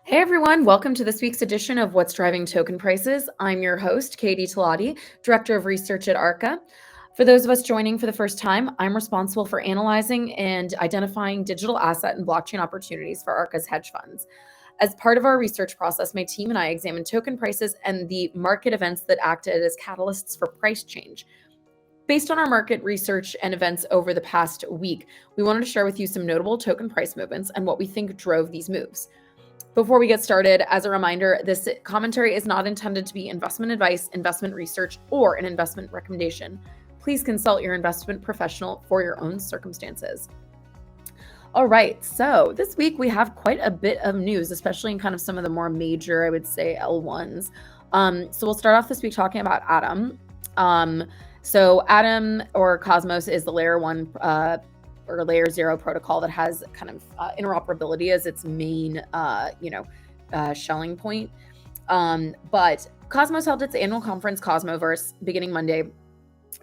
Hey everyone, welcome to this week's edition of What's Driving Token Prices. I'm your host, Katie Talati, Director of Research at Arca. For those of us joining for the first time, I'm responsible for analyzing and identifying digital asset and blockchain opportunities for Arca's hedge funds. As part of our research process, my team and I examined token prices and the market events that acted as catalysts for price change. Based on our market research and events over the past week, we wanted to share with you some notable token price movements and what we think drove these moves. Before we get started, as a reminder, this commentary is not intended to be investment advice, investment research, or an investment recommendation. Please consult your investment professional for your own circumstances. All right, so this week we have quite a bit of news, especially in kind of some of the more major, I would say, L1s. So we'll start off this week talking about Atom. So Atom or Cosmos is the layer 1 or layer 0 protocol that has kind of interoperability as its main, shelling point. But Cosmos held its annual conference, Cosmoverse, beginning Monday.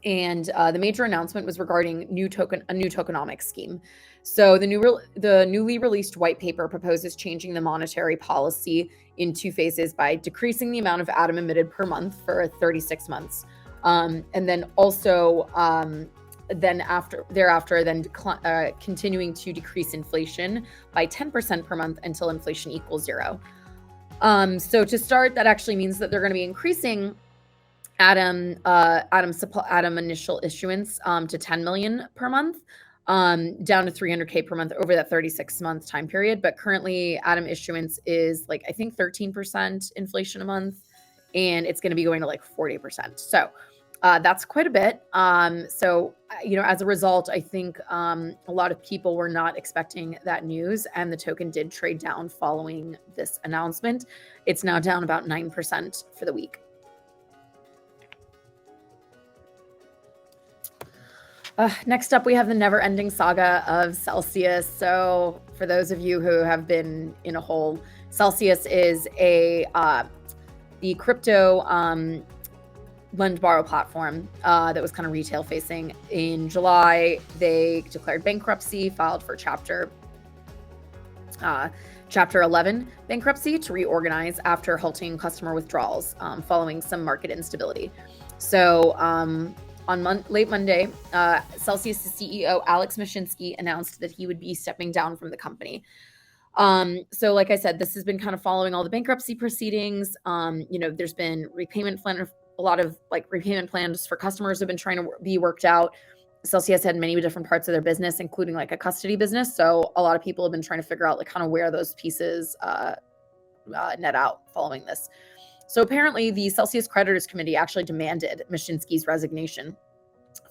And the major announcement was regarding a new tokenomics scheme. So the newly released white paper proposes changing the monetary policy in two phases by decreasing the amount of Atom emitted per month for 36 months. And then also continuing to decrease inflation by 10% per month until inflation equals 0. So to start, that actually means that they're going to be increasing Atom initial issuance to 10 million per month, down to 300K per month over that 36-month time period. But currently, Atom issuance is I think 13% inflation a month, and it's going to be going to 40%. So that's quite a bit. As a result, I think a lot of people were not expecting that news, and the token did trade down following this announcement. It's now down about 9% for the week. Next up, we have the never-ending saga of Celsius. So for those of you who have been in a hole, Celsius is the crypto lend borrow platform that was kind of retail facing. In July, they declared bankruptcy, filed for Chapter 11 bankruptcy to reorganize after halting customer withdrawals following some market instability. So on late Monday, Celsius' CEO Alex Mashinsky announced that he would be stepping down from the company. So like I said, this has been kind of following all the bankruptcy proceedings. There's been a lot of repayment plans for customers have been trying to be worked out. Celsius had many different parts of their business, including a custody business. So a lot of people have been trying to figure out kind of where those pieces net out following this. So apparently the Celsius Creditors Committee actually demanded Mashinsky's resignation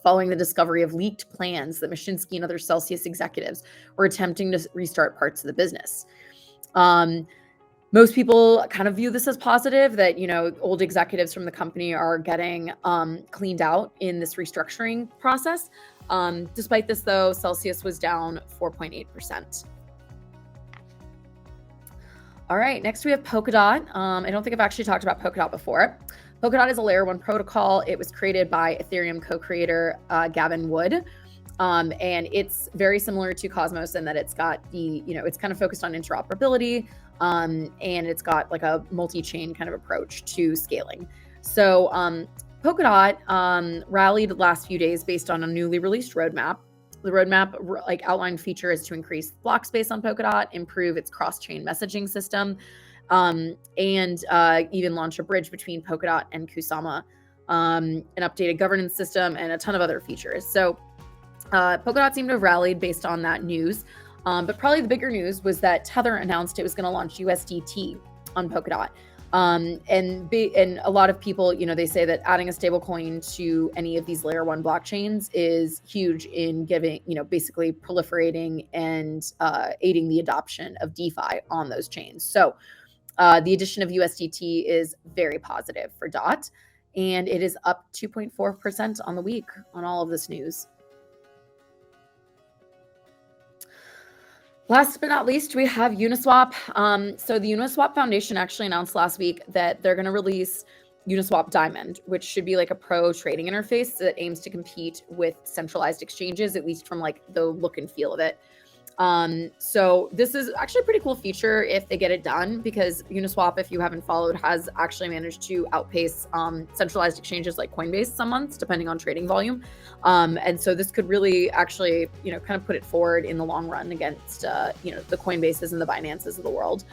following the discovery of leaked plans that Mashinsky and other Celsius executives were attempting to restart parts of the business. Most people kind of view this as positive, that, old executives from the company are getting cleaned out in this restructuring process. Despite this, though, Celsius was down 4.8%. All right, next we have Polkadot. I don't think I've actually talked about Polkadot before. Polkadot is a layer 1 protocol. It was created by Ethereum co-creator Gavin Wood. And it's very similar to Cosmos in that it's got it's kind of focused on interoperability. And it's got a multi-chain kind of approach to scaling. So Polkadot rallied the last few days based on a newly released roadmap. The roadmap outlined features to increase block space on Polkadot, improve its cross-chain messaging system, and even launch a bridge between Polkadot and Kusama, an updated governance system, and a ton of other features. So Polkadot seemed to have rallied based on that news. But probably the bigger news was that Tether announced it was going to launch USDT on Polkadot. And a lot of people, they say that adding a stablecoin to any of these layer 1 blockchains is huge in giving, basically proliferating and aiding the adoption of DeFi on those chains. So the addition of USDT is very positive for DOT, and it is up 2.4% on the week on all of this news. Last but not least, we have Uniswap. So the Uniswap Foundation actually announced last week that they're going to release Uniswap Diamond, which should be a pro trading interface that aims to compete with centralized exchanges, at least from the look and feel of it. So this is actually a pretty cool feature if they get it done, because Uniswap, if you haven't followed, has actually managed to outpace centralized exchanges like Coinbase some months, depending on trading volume. And so this could really actually, kind of put it forward in the long run against, the Coinbases and the Binances of the world.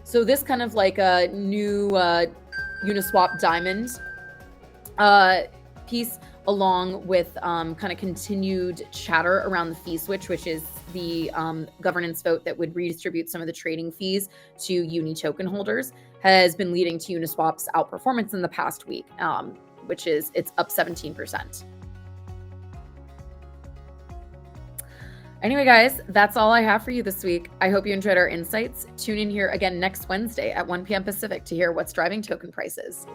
So this kind of like a new Uniswap diamond piece, along with kind of continued chatter around the fee switch, which is the governance vote that would redistribute some of the trading fees to Uni token holders, has been leading to Uniswap's outperformance in the past week, which is it's up 17%. Anyway, guys, that's all I have for you this week. I hope you enjoyed our insights. Tune in here again next Wednesday at 1 p.m. Pacific to hear what's driving token prices.